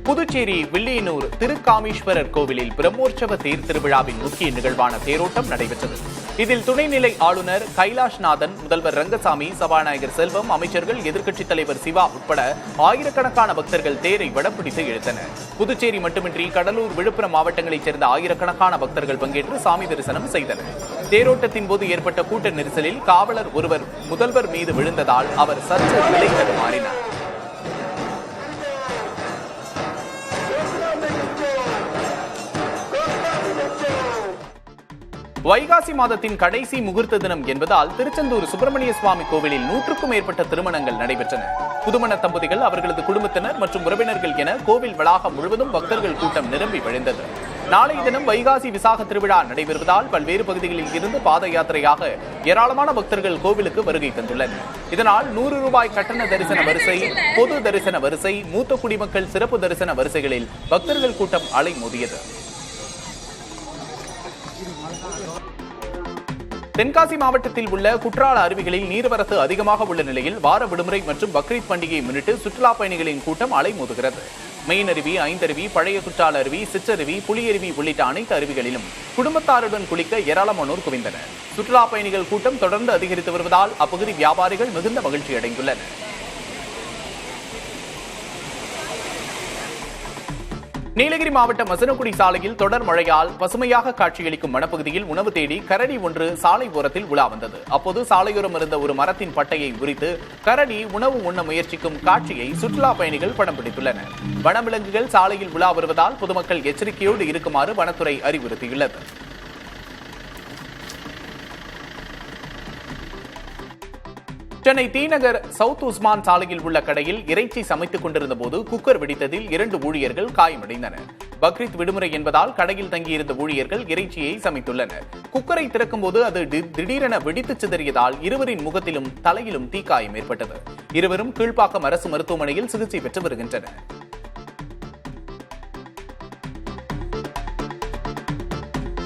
புதுச்சேரி வில்லியனூர் திருக்காமீஸ்வரர் கோவிலில் பிரம்மோற்சவ தேர் திருவிழாவின் முக்கிய நிகழ்வான தேரோட்டம் நடைபெற்றது. இதில் துணைநிலை ஆளுநர் கைலாஷ்நாதன், முதல்வர் ரங்கசாமி, சபாநாயகர் செல்வம், அமைச்சர்கள், எதிர்க்கட்சித் தலைவர் சிவா உட்பட ஆயிரக்கணக்கான பக்தர்கள் தேரை வடம்பிடித்து இழுத்தனர். புதுச்சேரி மட்டுமின்றி கடலூர், விழுப்புரம் மாவட்டங்களைச் சேர்ந்த ஆயிரக்கணக்கான பக்தர்கள் பங்கேற்று சாமி தரிசனம் செய்தனர். தேரோட்டத்தின் போது ஏற்பட்ட கூட்ட நெரிசலில் காவலர் ஒருவர் முதல்வர் மீது விழுந்ததால் அவர் சற்று நிலை தடுமாறினார். வைகாசி மாதத்தின் கடைசி முகூர்த்த தினம் என்பதால் திருச்செந்தூர் சுப்பிரமணிய சுவாமி கோவிலில் 100க்கும் மேற்பட்ட திருமணங்கள் நடைபெற்றன. புதுமண தம்பதிகள், அவர்களது குடும்பத்தினர் மற்றும் உறவினர்கள் என கோவில் வளாகம் முழுவதும் பக்தர்கள் கூட்டம் நிரம்பி வழிந்தது. நாளைய தினம் வைகாசி விசாக திருவிழா நடைபெறுவதால் பல்வேறு பகுதிகளில் இருந்து பாத யாத்திரையாக ஏராளமான பக்தர்கள் கோவிலுக்கு வருகை தந்துள்ளனர். இதனால் 100 ரூபாய் கட்டண தரிசன வரிசை, பொது தரிசன வரிசை, மூத்த குடிமக்கள் சிறப்பு தரிசன வரிசைகளில் பக்தர்கள் கூட்டம் அலைமோதியது. தென்காசி மாவட்டத்தில் உள்ள குற்றால அருவிகளில் நீர்வரத்து அதிகமாக உள்ள நிலையில் வார விடுமுறை மற்றும் பக்ரீத் பண்டிகையை முன்னிட்டு சுற்றுலா பயணிகளின் கூட்டம் அலைமோதுகிறது. மெயின் அருவி, ஐந்தருவி, பழைய குற்றால அருவி, சிற்றருவி, புலியருவி உள்ளிட்ட அனைத்து அருவிகளிலும் குடும்பத்தாருடன் குளிக்க ஏராளமானோர் குவிந்தனர். சுற்றுலா பயணிகள் கூட்டம் தொடர்ந்து அதிகரித்து வருவதால் அப்பகுதி வியாபாரிகள் மிகுந்த மகிழ்ச்சி அடைந்துள்ளனர். நீலகிரி மாவட்டம் மசனகுடி சாலையில் தொடர் மழையால் பசுமையாக காட்சியளிக்கும் வனப்பகுதியில் உணவு தேடி கரடி ஒன்று சாலை ஓரத்தில் உலா வந்தது. அப்போது சாலையோரம் இருந்த ஒரு மரத்தின் பட்டையை உரித்து கரடி உணவு உண்ண முயற்சிக்கும் காட்சியை சுற்றுலா பயணிகள் படம் பிடித்துள்ளனர். வனவிலங்குகள் சாலையில் உலா வருவதால் பொதுமக்கள் எச்சரிக்கையோடு இருக்குமாறு வனத்துறை அறிவுறுத்தியுள்ளது. சென்னை தீநகர் சவுத் உஸ்மான் சாலையில் உள்ள கடையில் இறைச்சி சமைத்துக் கொண்டிருந்த போது குக்கர் வெடித்ததில் 2 ஊழியர்கள் காயமடைந்தனர். பக்ரீத் விடுமுறை என்பதால் கடையில் தங்கியிருந்த ஊழியர்கள் இறைச்சியை சமைத்துள்ளனர். குக்கரை திறக்கும் போது அது திடீரென வெடித்து சிதறியதால் இருவரின் முகத்திலும் தலையிலும் தீக்காயம் ஏற்பட்டது. இருவரும் கீழ்ப்பாக்கம் அரசு மருத்துவமனையில் சிகிச்சை பெற்று வருகின்றனர்.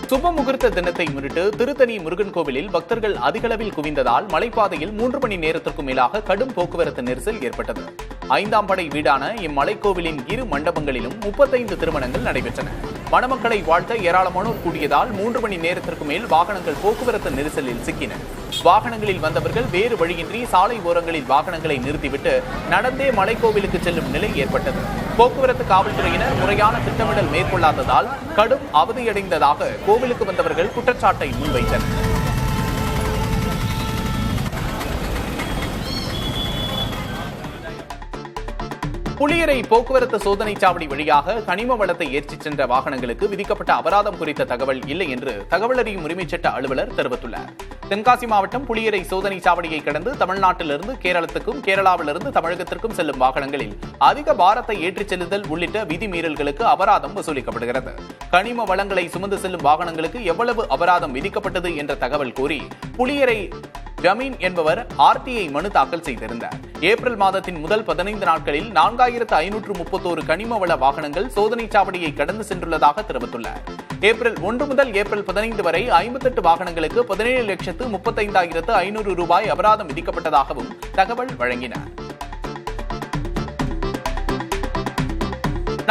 சுப முகூர்த்த தினத்தை முன்னிட்டு திருத்தணி முருகன் கோவிலில் பக்தர்கள் அதிகளவில் குவிந்ததால் மலைப்பாதையில் 3 மணி நேரத்திற்கும் மேலாக கடும் போக்குவரத்து நெரிசல் ஏற்பட்டது. 5ஆம் படை வீடான இம்மலைக்கோவிலின் 2 மண்டபங்களிலும் 35 திருமணங்கள் நடைபெற்றன. மணமக்களை வாழ்த்த ஏராளமானோர் கூடியதால் 3 மணி நேரத்திற்கு மேல் வாகனங்கள் போக்குவரத்து நெரிசலில் சிக்கின. வாகனங்களில் வந்தவர்கள் வேறு வழியின்றி சாலை ஓரங்களில் வாகனங்களை நிறுத்திவிட்டு நடந்தே மலைக்கோவிலுக்கு செல்லும் நிலை ஏற்பட்டது. போக்குவரத்து காவல்துறையினர் முறையான திட்டமிடல் மேற்கொள்ளாததால் கடும் அவதியடைந்ததாக கோவிலுக்கு வந்தவர்கள் குற்றச்சாட்டை முன்வைத்தனர். புளியரை போக்குவரத்து சோதனை சாவடி வழியாக கனிம வளத்தை ஏற்றிச் சென்ற வாகனங்களுக்கு விதிக்கப்பட்ட அபராதம் குறித்த தகவல் இல்லை என்று தகவல் அறியும் உரிமைச் சட்ட அலுவலர் தெரிவித்துள்ளார். தென்காசி மாவட்டம் புளியரை சோதனை சாவடியை கடந்து தமிழ்நாட்டிலிருந்து கேரளத்துக்கும், கேரளாவிலிருந்து தமிழகத்திற்கும் செல்லும் வாகனங்களில் அதிக பாரத்தை ஏற்றிச் செல்லுதல் உள்ளிட்ட விதிமீறல்களுக்கு அபராதம் வசூலிக்கப்படுகிறது. கனிம வளங்களை சுமந்து செல்லும் வாகனங்களுக்கு எவ்வளவு அபராதம் விதிக்கப்பட்டது என்ற தகவல் கோரி புளியரை ஜமீன் என்பவர் ஆர்டிஐ மனு தாக்கல் செய்திருந்தார். ஏப்ரல் மாதத்தின் முதல் 15 நாட்களில் 4531 கனிம வள வாகனங்கள் சோதனை சாவடியை கடந்து சென்றுள்ளதாக தெரிவித்துள்ளார். ஏப்ரல் 1 முதல் ஏப்ரல் 15 வரை 58 வாகனங்களுக்கு 17,35,500 ரூபாய் அபராதம் விதிக்கப்பட்டதாகவும் தகவல் வழங்கினார்.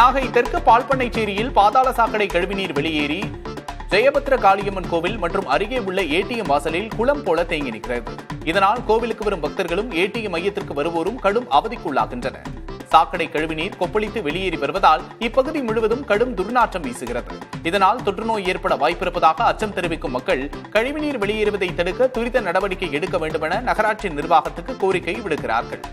நாகை தெற்கு பால்பண்ணைச்சேரியில் பாதாள சாக்கடை கழிவுநீர் வெளியேறி ஜெயபத்ர காளியம்மன் கோவில் மற்றும் அருகே உள்ள ஏடிஎம் வாசலில் குளம் போல தேங்கி நிற்கிறது. இதனால் கோவிலுக்கு வரும் பக்தர்களும் ஏடிஎம் மையத்திற்கு வருவோரும் கடும் அவதிக்குள்ளாகின்றனர். சாக்கடை கழிவுநீர் கொப்பளித்து வெளியேறி வருவதால் இப்பகுதி முழுவதும் கடும் துர்நாற்றம் வீசுகிறது. இதனால் தொற்றுநோய் ஏற்பட வாய்ப்பிருப்பதாக அச்சம் தெரிவிக்கும் மக்கள் கழிவுநீர் வெளியேறுவதை தடுக்க துரித நடவடிக்கை எடுக்க வேண்டுமென நகராட்சி நிர்வாகத்துக்கு கோரிக்கை விடுக்கிறார்கள்.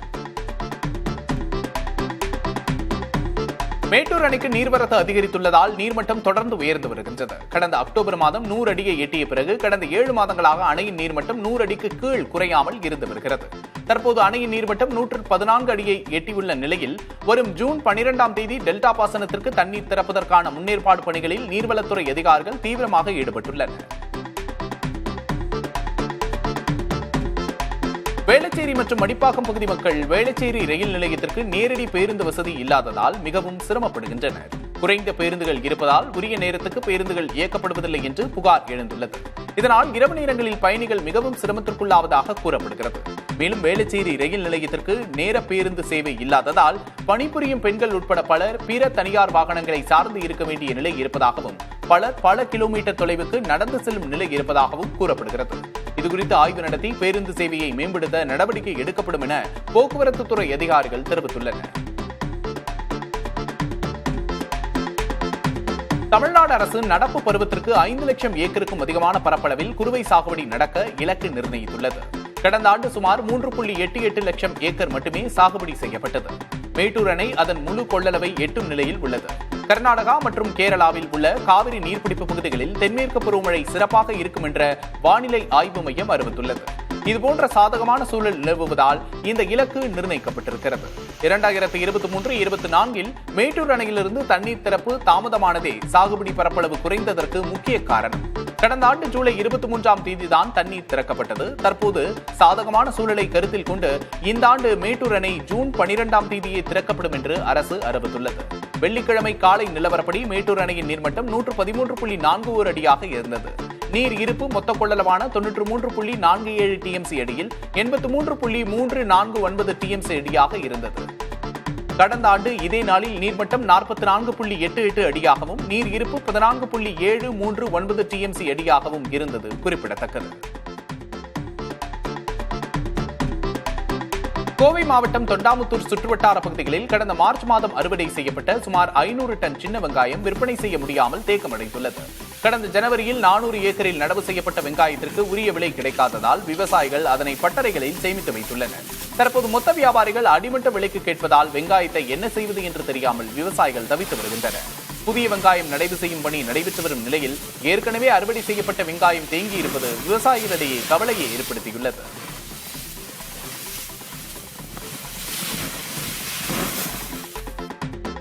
மேட்டூர் அணைக்கு நீர்வரத்து அதிகரித்துள்ளதால் நீர்மட்டம் தொடர்ந்து உயர்ந்து வருகின்றது. கடந்த அக்டோபர் மாதம் 100 அடியை எட்டிய பிறகு கடந்த 7 மாதங்களாக அணையின் நீர்மட்டம் 100 அடிக்கு கீழ் குறையாமல் இருந்து வருகிறது. தற்போது அணையின் நீர்மட்டம் 114 அடியை எட்டியுள்ள நிலையில் வரும் ஜூன் 12ஆம் தேதி டெல்டா பாசனத்திற்கு தண்ணீர் திறப்பதற்கான முன்னேற்பாடு பணிகளில் நீர்வளத்துறை அதிகாரிகள் தீவிரமாக ஈடுபட்டுள்ளனர். வேளச்சேரி மற்றும் மடிப்பாக்கம் பகுதி மக்கள் வேளச்சேரி ரயில் நிலையத்திற்கு நேரடி பேருந்து வசதி இல்லாததால் மிகவும் சிரமப்படுகின்றனர். குறைந்த பேருந்துகள் இருப்பதால் உரிய நேரத்துக்கு பேருந்துகள் இயக்கப்படுவதில்லை என்று புகார் எழுந்துள்ளது. இதனால் இரவு நேரங்களில் பயணிகள் மிகவும் சிரமத்திற்குள்ளாவதாக கூறப்படுகிறது. மேலும் வேளச்சேரி ரயில் நிலையத்திற்கு நேர பேருந்து சேவை இல்லாததால் பணிபுரியும் பெண்கள் உட்பட பலர் பிற தனியார் வாகனங்களை சார்ந்து இருக்க வேண்டிய நிலை இருப்பதாகவும் பலர் பல கிலோமீட்டர் தொலைவுக்கு நடந்து செல்லும் நிலை இருப்பதாகவும் கூறப்படுகிறது. இதுகுறித்து ஆய்வு நடத்தி பேருந்து சேவையை மேம்படுத்த நடவடிக்கை எடுக்கப்படும் என போக்குவரத்து துறை அதிகாரிகள் தெரிவித்துள்ளனர். தமிழ்நாடு அரசு நடப்பு பருவத்திற்கு 5 லட்சம் ஏக்கருக்கும் அதிகமான பரப்பளவில் குறுவை சாகுபடி நடக்க இலக்கு நிர்ணயித்துள்ளது. கடந்த ஆண்டு சுமார் 3.88 லட்சம் ஏக்கர் மட்டுமே சாகுபடி செய்யப்பட்டது. மேட்டூர் அணை அதன் முழு கொள்ளளவை எட்டும் நிலையில் உள்ளது. கர்நாடகா மற்றும் கேரளாவில் உள்ள காவிரி நீர்பிடிப்பு பகுதிகளில் தென்மேற்கு பருவமழை சிறப்பாக இருக்கும் என்ற வானிலை ஆய்வு மையம் அறிவித்துள்ளது. இதுபோன்ற சாதகமான சூழல் நிலவுவதால் இந்த இலக்கு நிர்ணயிக்கப்பட்டிருக்கிறது. 2023-24 மேட்டூர் அணையிலிருந்து தண்ணீர் திறப்பு தாமதமானதே சாகுபடி பரப்பளவு குறைந்ததற்கு முக்கிய காரணம். கடந்த ஆண்டு ஜூலை 23ஆம் தேதிதான் தண்ணீர் திறக்கப்பட்டது. தற்போது சாதகமான சூழலை கருத்தில் கொண்டு இந்த ஆண்டு மேட்டூர் அணை ஜூன் 12ஆம் தேதியே திறக்கப்படும் என்று அரசு அறிவித்துள்ளது. வெள்ளிக்கிழமை காலை நிலவரப்படி மேட்டூர் அணையின் நீர்மட்டம் 113.41 அடியாக இருந்தது. நீர் இருப்பு மொத்த கொள்ளளவான 93.47 டிஎம்சி அடியில் 83.349 டிஎம்சி அடியாக இருந்தது. கடந்த ஆண்டு இதே நாளில் நீர்மட்டம் 44.88 அடியாகவும் நீர் இருப்பு 14.739 டிஎம்சி அடியாகவும் இருந்தது குறிப்பிடத்தக்கது. கோவை மாவட்டம் தொண்டாமுத்தூர் சுற்றுவட்டார பகுதிகளில் கடந்த மார்ச் மாதம் அறுவடை செய்யப்பட்ட சுமார் 500 டன் சின்ன வெங்காயம் விற்பனை செய்ய முடியாமல் தேக்கமடைந்துள்ளது. கடந்த ஜனவரியில் 400 ஏக்கரில் நடவு செய்யப்பட்ட வெங்காயத்திற்கு உரிய விலை கிடைக்காததால் விவசாயிகள் அதனை பட்டறைகளில் சேமித்து வைத்துள்ளனர். தற்போது மொத்த வியாபாரிகள் அடிமட்ட விலைக்கு கேட்பதால் வெங்காயத்தை என்ன செய்வது என்று தெரியாமல் விவசாயிகள் தவித்து வருகின்றனர். புதிய வெங்காயம் நடவு செய்யும் பணி நடைபெற்று வரும் நிலையில் ஏற்கனவே அறுவடை செய்யப்பட்ட வெங்காயம் தேங்கியிருப்பது விவசாயிகளிடையே கவலையை ஏற்படுத்தியுள்ளது.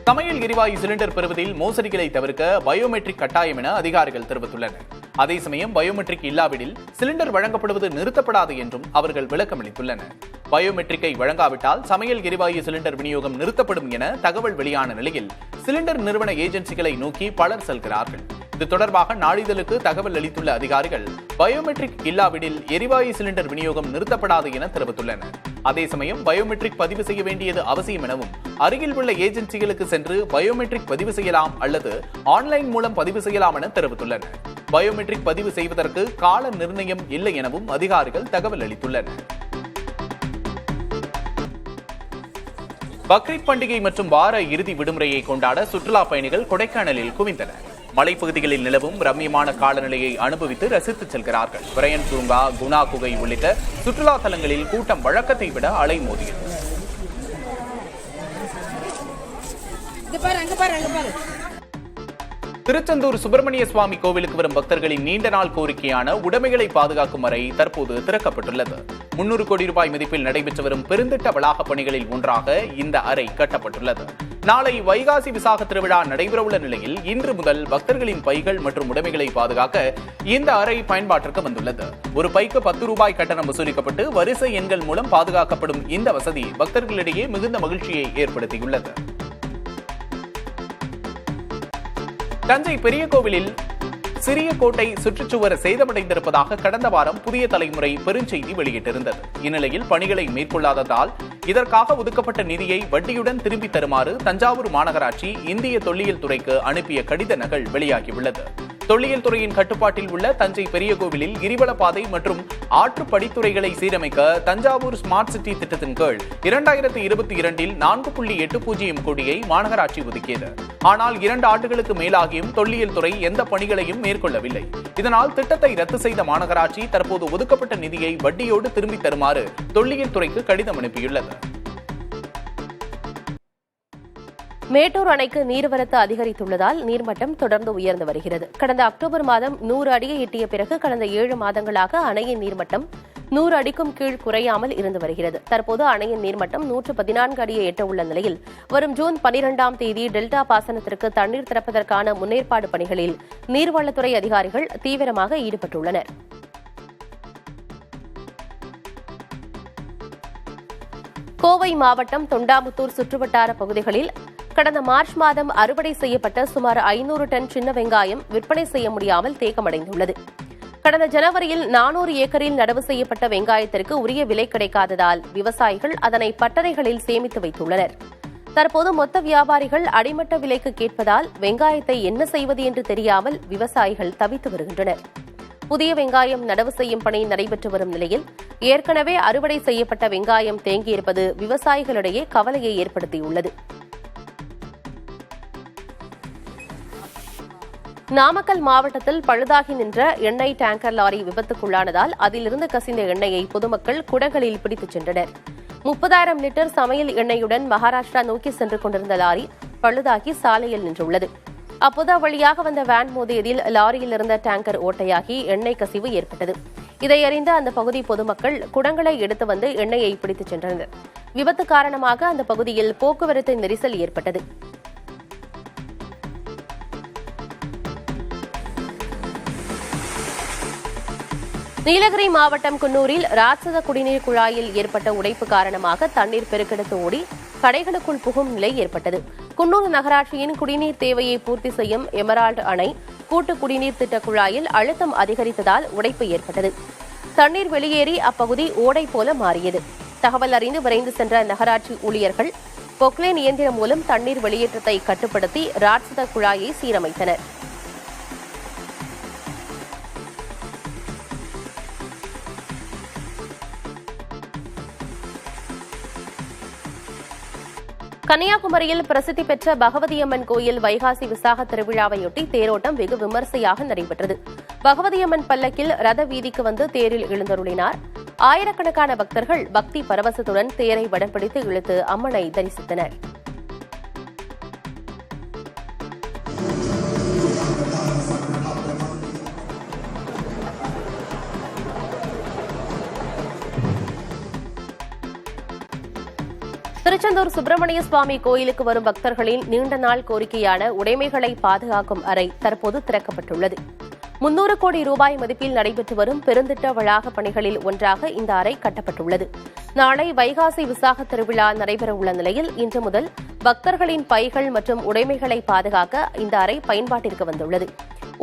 சமையல் எரிவாயு சிலிண்டர் பெறுவதில் மோசடிகளை தவிர்க்க பயோமெட்ரிக் கட்டாயம் என அதிகாரிகள் தெரிவித்துள்ளனர். அதே சமயம் பயோமெட்ரிக் இல்லாவிடில் சிலிண்டர் வழங்கப்படுவது நிறுத்தப்படாது என்றும் அவர்கள் விளக்கமளித்துள்ளனர். பயோமெட்ரிக்கை வழங்காவிட்டால் சமையல் எரிவாயு சிலிண்டர் விநியோகம் நிறுத்தப்படும் என தகவல் வெளியான நிலையில் சிலிண்டர் நிறுவன ஏஜென்சிகளை நோக்கி பலர் செல்கிறார்கள். இது தொடர்பாக நாளிதழுக்கு தகவல் அளித்துள்ள அதிகாரிகள் பயோமெட்ரிக் இல்லாவிடில் எரிவாயு சிலிண்டர் விநியோகம் நிறுத்தப்படாது என தெரிவித்துள்ளனர். அதே சமயம் பயோமெட்ரிக் பதிவு செய்ய வேண்டியது அவசியம் எனவும் அருகில் உள்ள ஏஜென்சிகளுக்கு சென்று பயோமெட்ரிக் பதிவு செய்யலாம் அல்லது ஆன்லைன் மூலம் பதிவு செய்யலாம் என தெரிவித்துள்ளனர். பயோமெட்ரிக் பதிவு செய்வதற்கு கால நிர்ணயம் இல்லை எனவும் அதிகாரிகள் தகவல் அளித்துள்ளனர். பக்ரீத் பண்டிகை மற்றும் வார இறுதி விடுமுறையை கொண்டாட சுற்றுலா பயணிகள் கொடைக்கானலில் குவிந்தனர். மலைப்பகுதிகளில் நிலவும் ரம்மியமான காலநிலையை அனுபவித்து ரசித்து செல்கிறார்கள். பிரையன் பூங்கா, குணா குகை உள்ளிட்ட சுற்றுலா தலங்களில் கூட்டம் வழக்கத்தை விட அலைமோதியது. திருச்செந்தூர் சுப்பிரமணிய சுவாமி கோவிலுக்கு வரும் பக்தர்களின் நீண்ட நாள் கோரிக்கையான உடைமைகளை பாதுகாக்கும் அறை தற்போது திறக்கப்பட்டுள்ளது. 300 கோடி ரூபாய் மதிப்பில் நடைபெற்று வரும் பெருந்திட்ட வளாக பணிகளில் ஒன்றாக இந்த அறை கட்டப்பட்டுள்ளது. நாளை வைகாசி விசாக திருவிழா நடைபெறவுள்ள நிலையில் இன்று முதல் பக்தர்களின் பைகள் மற்றும் உடைமைகளை பாதுகாக்க இந்த அறை பயன்பாட்டிற்கு வந்துள்ளது. ஒரு பைக்கு 10 ரூபாய் கட்டணம் வசூலிக்கப்பட்டு வரிசை எண்கள் மூலம் பாதுகாக்கப்படும் இந்த வசதி பக்தர்களிடையே மிகுந்த மகிழ்ச்சியை ஏற்படுத்தியுள்ளது. தஞ்சை பெரிய கோவிலில் சிறிய கோட்டை சுற்றுச்சுவர் சேதமடைந்திருப்பதாக கடந்த வாரம் புதிய தலைமுறை பெருஞ்செய்தி வெளியிட்டிருந்தது. இந்நிலையில் பணிகளை மேற்கொள்ளாததால் இதற்காக ஒதுக்கப்பட்ட நிதியை வட்டியுடன் திரும்பித் தருமாறு தஞ்சாவூர் மாநகராட்சி இந்திய தொல்லியல் துறைக்கு அனுப்பிய கடித நகல் வெளியாகியுள்ளது. தொல்லியல் துறையின் கட்டுப்பாட்டில் உள்ள தஞ்சை பெரிய கோவிலில் கிரிவலப்பாதை மற்றும் ஆற்று படித்துறைகளை சீரமைக்க தஞ்சாவூர் ஸ்மார்ட் சிட்டி திட்டத்தின் கீழ் 2022 4.80 கோடியை மாநகராட்சி ஒதுக்கியது. ஆனால் 2 ஆண்டுகளுக்கு மேலாகியும் தொல்லியல் துறை எந்த பணிகளையும் மேற்கொள்ளவில்லை. இதனால் திட்டத்தை ரத்து செய்த மாநகராட்சி தற்போது ஒதுக்கப்பட்ட நிதியை வட்டியோடு திரும்பித் தருமாறு தொல்லியல் துறைக்கு கடிதம் அனுப்பியுள்ளது. மேட்டூர் அணைக்கு நீர்வரத்து அதிகரித்துள்ளதால் நீர்மட்டம் தொடர்ந்து உயர்ந்து வருகிறது. கடந்த அக்டோபர் மாதம் 100 அடியை எட்டிய பிறகு கடந்த 7 மாதங்களாக அணையின் நீர்மட்டம் 100 அடிக்கும் கீழ் குறையாமல் இருந்து வருகிறது. தற்போது அணையின் நீர்மட்டம் 114 அடியை எட்ட உள்ள நிலையில் வரும் ஜூன் 12ஆம் தேதி டெல்டா பாசனத்திற்கு தண்ணீர் திறப்பதற்கான முன்னேற்பாடு பணிகளில் நீர்வளத்துறை அதிகாரிகள் தீவிரமாக ஈடுபட்டுள்ளனர். கோவை மாவட்டம் தொண்டாமுத்தூர் சுற்றுவட்டார பகுதிகளில் கடந்த மார்ச் மாதம் அறுவடை செய்யப்பட்ட சுமார் 500 டன் சின்ன வெங்காயம் விற்பனை செய்ய முடியாமல் தேக்கமடைந்துள்ளது. கடந்த ஜனவரியில் 400 ஏக்கரில் நடவு செய்யப்பட்ட வெங்காயத்திற்கு உரிய விலை கிடைக்காததால் விவசாயிகள் அதனை பட்டறைகளில் சேமித்து வைத்துள்ளனர். தற்போது மொத்த வியாபாரிகள் அடிமட்ட விலைக்கு கேட்பதால் வெங்காயத்தை என்ன செய்வது என்று தெரியாமல் விவசாயிகள் தவித்து வருகின்றனர். புதிய வெங்காயம் நடவு செய்யும் பணி நடைபெற்று வரும் நிலையில் ஏற்கனவே அறுவடை செய்யப்பட்ட வெங்காயம் தேங்கியிருப்பது விவசாயிகளிடையே கவலையை ஏற்படுத்தியுள்ளது. நாமக்கல் மாவட்டத்தில் பழுதாகி நின்ற எண்ணெய் டேங்கர் லாரி விபத்துக்குள்ளானதால் அதிலிருந்து கசிந்த எண்ணெயை பொதுமக்கள் குடங்களில் பிடித்துச் சென்றனர். 30,000 லிட்டர் சமையல் எண்ணெயுடன் மகாராஷ்டிரா நோக்கி சென்று கொண்டிருந்த லாரி பழுதாகி சாலையில் நின்றுள்ளது. அப்போது அவ்வழியாக வந்த வேன் மோதியதில் லாரியில் இருந்த டேங்கர் ஓட்டையாகி எண்ணெய் கசிவு ஏற்பட்டது. இதை அறிந்த அந்த பகுதி பொதுமக்கள் குடங்களை எடுத்து வந்து எண்ணெயை பிடித்துச் சென்றனர். விபத்து காரணமாக அந்த பகுதியில் போக்குவரத்து நெரிசல் ஏற்பட்டது. நீலகிரி மாவட்டம் குன்னூரில் ராட்சத குடிநீர் குழாயில் ஏற்பட்ட உடைப்பு காரணமாக தண்ணீர் பெருக்கெடுத்து ஓடி கடைகளுக்குள் புகும் நிலை ஏற்பட்டது. குன்னூர் நகராட்சியின் குடிநீர் தேவையை பூர்த்தி செய்யும் எமரால்டு அணை கூட்டு குடிநீர் திட்ட குழாயில் அழுத்தம் அதிகரித்ததால் உடைப்பு ஏற்பட்டது. தண்ணீர் வெளியேறி அப்பகுதி ஓடை போல மாறியது. தகவல் அறிந்து விரைந்து சென்ற நகராட்சி ஊழியர்கள் பொக்லைன் இயந்திரம் மூலம் தண்ணீர் வெளியேற்றத்தை கட்டுப்படுத்தி ராட்சத குழாயை சீரமைத்தனர். கன்னியாகுமரியில் பிரசித்தி பெற்ற பகவதியம்மன் கோயில் வைகாசி விசாக திருவிழாவையொட்டி தேரோட்டம் வெகு விமர்சையாக நடைபெற்றது. பகவதியம்மன் பல்லக்கில் ரத வீதிக்கு வந்து தேரில் எழுந்தருளினார். ஆயிரக்கணக்கான பக்தர்கள் பக்தி பரவசத்துடன் தேரை வடம் பிடித்து இழுத்து அம்மனை தரிசித்தனர். திருச்செந்தூர் சுப்பிரமணிய சுவாமி கோயிலுக்கு வரும் பக்தர்களின் நீண்ட நாள் கோரிக்கையான உடைமைகளை பாதுகாக்கும் அறை தற்போது திறக்கப்பட்டுள்ளது. 300 கோடி ரூபாய் மதிப்பில் நடைபெற்று வரும் பெருந்திட்ட வளாக பணிகளில் ஒன்றாக இந்த அறை கட்டப்பட்டுள்ளது. நாளை வைகாசி விசாக திருவிழா நடைபெறவுள்ள நிலையில் இன்று முதல் பக்தர்களின் பைகள் மற்றும் உடைமைகளை பாதுகாக்க இந்த அறை பயன்பாட்டிற்கு வந்துள்ளது.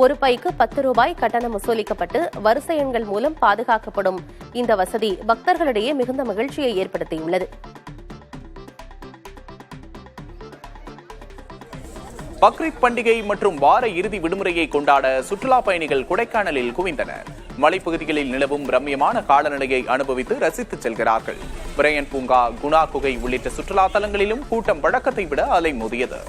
ஒரு பைக்கு 10 ரூபாய் கட்டணம் வசூலிக்கப்பட்டு வரிசை எண்கள் மூலம் பாதுகாக்கப்படும் இந்த வசதி பக்தர்களிடையே மிகுந்த மகிழ்ச்சியை ஏற்படுத்தியுள்ளது. பக்ரீத் பண்டிகை மற்றும் வார இறுதி விடுமுறையை கொண்டாட சுற்றுலா பயணிகள் கொடைக்கானலில் குவிந்தனர். மலைப்பகுதிகளில் நிலவும் ரம்மியமான காலநிலையை அனுபவித்து ரசித்து செல்கிறார்கள். பிரையன் பூங்கா, குணா குகை உள்ளிட்ட சுற்றுலா தலங்களிலும் கூட்டம் வழக்கத்தை விட அலைமோதியது.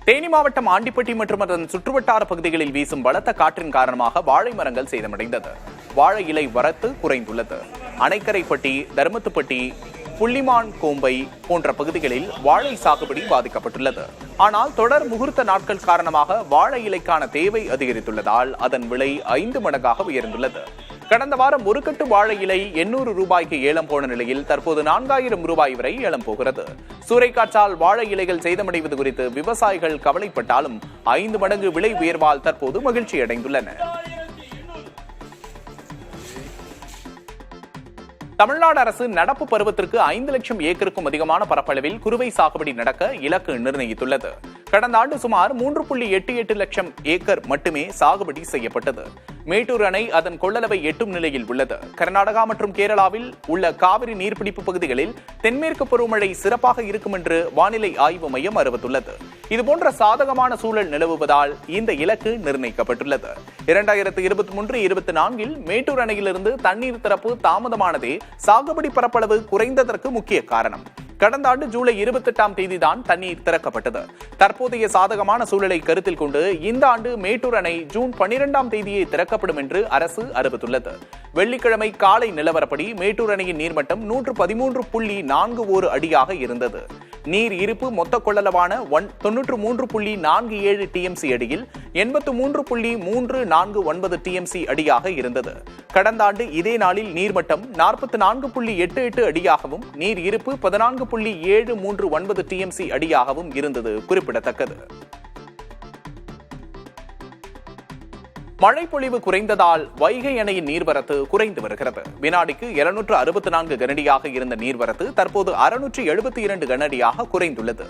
தேனி மாவட்டம் ஆண்டிப்பட்டி மற்றும் அதன் சுற்றுவட்டார பகுதிகளில் வீசும் பலத்த காற்றின் காரணமாக வாழை மரங்கள் சேதமடைந்தது. வாழை இலை வரத்து குறைந்துள்ளது. அணைக்கரைப்பட்டி, தர்மத்துப்பட்டி, புள்ளிமான் கோம்பை போன்ற பகுதிகளில் வாழை சாகுபடி பாதிக்கப்பட்டுள்ளது. ஆனால் தொடர் முகூர்த்த நாட்கள் காரணமாக வாழை இலைக்கான தேவை அதிகரித்துள்ளதால் அதன் விலை 5 மடங்காக உயர்ந்துள்ளது. கடந்த வாரம் ஒரு கட்டு வாழை இலை 800 ரூபாய்க்கு ஏலம் போன நிலையில் தற்போது 4000 ரூபாய் வரை ஏலம் போகிறது. சூறைக்காற்றால் வாழை இலைகள் சேதமடைவது குறித்து விவசாயிகள் கவலைப்பட்டாலும் 5 மடங்கு விலை உயர்வால் தற்போது மகிழ்ச்சி அடைந்துள்ளனர். தமிழ்நாடு அரசு நடப்பு பருவத்திற்கு 5 லட்சம் ஏக்கருக்கும் அதிகமான பரப்பளவில் குறுவை சாகுபடி நடக்க இலக்கு நிர்ணயித்துள்ளது. கடந்த ஆண்டு சுமார் 3.88 லட்சம் ஏக்கர் மட்டுமே சாகுபடி செய்யப்பட்டது. மேட்டூர் அணை அதன் கொள்ளளவை எட்டும் நிலையில் உள்ளது. கர்நாடகா மற்றும் கேரளாவில் உள்ள காவிரி நீர்பிடிப்பு பகுதிகளில் தென்மேற்கு பருவமழை சிறப்பாக இருக்கும் என்று வானிலை ஆய்வு மையம் அறிவித்துள்ளது. இதுபோன்ற சாதகமான சூழல் நிலவுவதால் இந்த இலக்கு நிர்ணயிக்கப்பட்டுள்ளது. 2023-24 மேட்டூர் அணையிலிருந்து தண்ணீர் திறப்பு தாமதமானதே சாகுபடி பரப்பளவு குறைந்ததற்கு முக்கிய காரணம். கடந்த ஆண்டு ஜூலை 28ஆம் தேதிதான் தண்ணீர் திறக்கப்பட்டது. தற்போதைய சாதகமான சூழலை கருத்தில் கொண்டு இந்த ஆண்டு மேட்டூர் அணை ஜூன் 12ஆம் தேதியே திறக்கப்படும் என்று அரசு அறிவித்துள்ளது. வெள்ளிக்கிழமை காலை நிலவரப்படி மேட்டூர் அணையின் நீர்மட்டம் 113.41 அடியாக இருந்தது. நீர் இருப்பு மொத்த கொள்ளளவான 93.47 டிஎம்சி அடியில் 83.349 டிஎம்சி அடியாக இருந்தது. கடந்த ஆண்டு இதே நாளில் நீர்மட்டம் 44.88 அடியாகவும் நீர் இருப்பு 14.739 டிஎம்சி அடியாகவும் இருந்தது குறிப்பிடத்தக்கது. மழை பொழிவு குறைந்ததால் வைகை அணையின் நீர்வரத்து குறைந்து வருகிறது. வினாடிக்கு 264 கனஅடியாக இருந்த நீர்வரத்து தற்போது 672 கனஅடியாக குறைந்துள்ளது.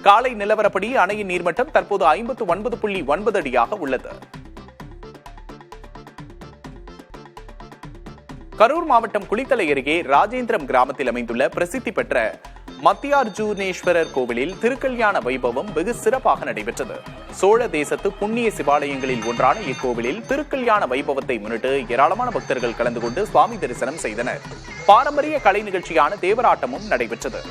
காலை நிலவரப்படி அணையின் நீர்மட்டம் தற்போது 59.9 அடியாக உள்ளது. கரூர் மாவட்டம் குளித்தலை அருகே ராஜேந்திரம் கிராமத்தில் அமைந்துள்ள பிரசித்தி பெற்ற மத்தியார்ஜுனேஸ்வரர் கோவிலில் திருக்கல்யாண வைபவம் வெகு சிறப்பாக நடைபெற்றது. சோழ தேசத்து புண்ணிய சிவாலயங்களில் ஒன்றான இக்கோவிலில் திருக்கல்யாண வைபவத்தை முன்னிட்டு ஏராளமான பக்தர்கள் கலந்து கொண்டு சுவாமி தரிசனம் செய்தனர். பாரம்பரிய கலை நிகழ்ச்சியான தேவராட்டமும் நடைபெற்றது.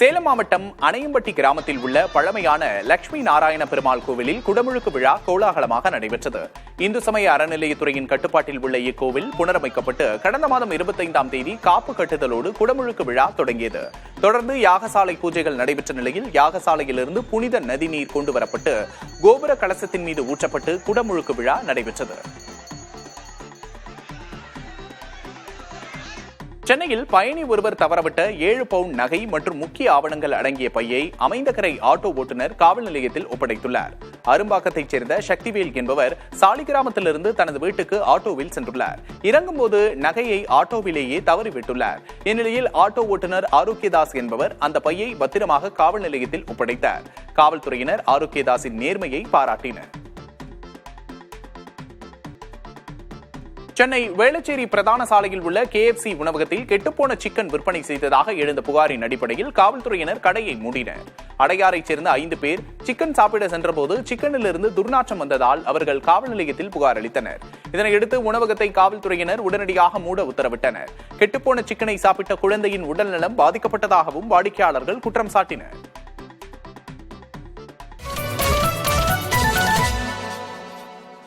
சேலம் மாவட்டம் அணையம்பட்டி கிராமத்தில் உள்ள பழமையான லட்சுமி நாராயண பெருமாள் கோவிலில் குடமுழுக்கு விழா கோலாகலமாக நடைபெற்றது. இந்து சமய அறநிலையத்துறையின் கட்டுப்பாட்டில் உள்ள இக்கோவில் புனரமைக்கப்பட்டு கடந்த மாதம் 25ஆம் தேதி காப்பு கட்டுதலோடு குடமுழுக்கு விழா தொடங்கியது. தொடர்ந்து யாகசாலை பூஜைகள் நடைபெற்ற நிலையில் யாகசாலையிலிருந்து புனித நதிநீர் கொண்டுவரப்பட்டு கோபுர கலசத்தின் மீது ஊற்றப்பட்டு குடமுழுக்கு விழா நடைபெற்றது. சென்னையில் பயணி ஒருவர் தவறவிட்ட 7 பவுண்ட் நகை மற்றும் முக்கிய ஆவணங்கள் அடங்கிய பையை அமைந்தகரை ஆட்டோ ஓட்டுநர் காவல் நிலையத்தில் ஒப்படைத்துள்ளார். அரும்பாக்கத்தைச் சேர்ந்த சக்திவேல் என்பவர் சாலிகிராமத்திலிருந்து தனது வீட்டுக்கு ஆட்டோவில் சென்றுள்ளார். இறங்கும்போது நகையை ஆட்டோவிலேயே தவறிவிட்டுள்ளார். இந்நிலையில் ஆட்டோ ஓட்டுநர் ஆரோக்கியதாஸ் என்பவர் அந்த பையை பத்திரமாக காவல் நிலையத்தில் ஒப்படைத்தார். காவல்துறையினர் ஆரோக்கியதாஸின் நேர்மையை பாராட்டினர். சென்னை வேளச்சேரி பிரதான சாலையில் உள்ள KFC உணவகத்தில் கெட்டுப்போன சிக்கன் விற்பனை செய்ததாக எழுந்த புகாரின் அடிப்படையில் காவல்துறையினர் கடையை மூடினர். அடையாரைச் சேர்ந்த 5 பேர் சிக்கன் சாப்பிட சென்றபோது சிக்கனிலிருந்து துர்நாற்றம் வந்ததால் அவர்கள் காவல் நிலையத்தில் புகார் அளித்தனர். இதனையடுத்து உணவகத்தை காவல்துறையினர் உடனடியாக மூட உத்தரவிட்டனர். கெட்டுப்போன சிக்கனை சாப்பிட்ட குழந்தையின் உடல்நலம் பாதிக்கப்பட்டதாகவும் வாடிக்கையாளர்கள் குற்றம் சாட்டினர்.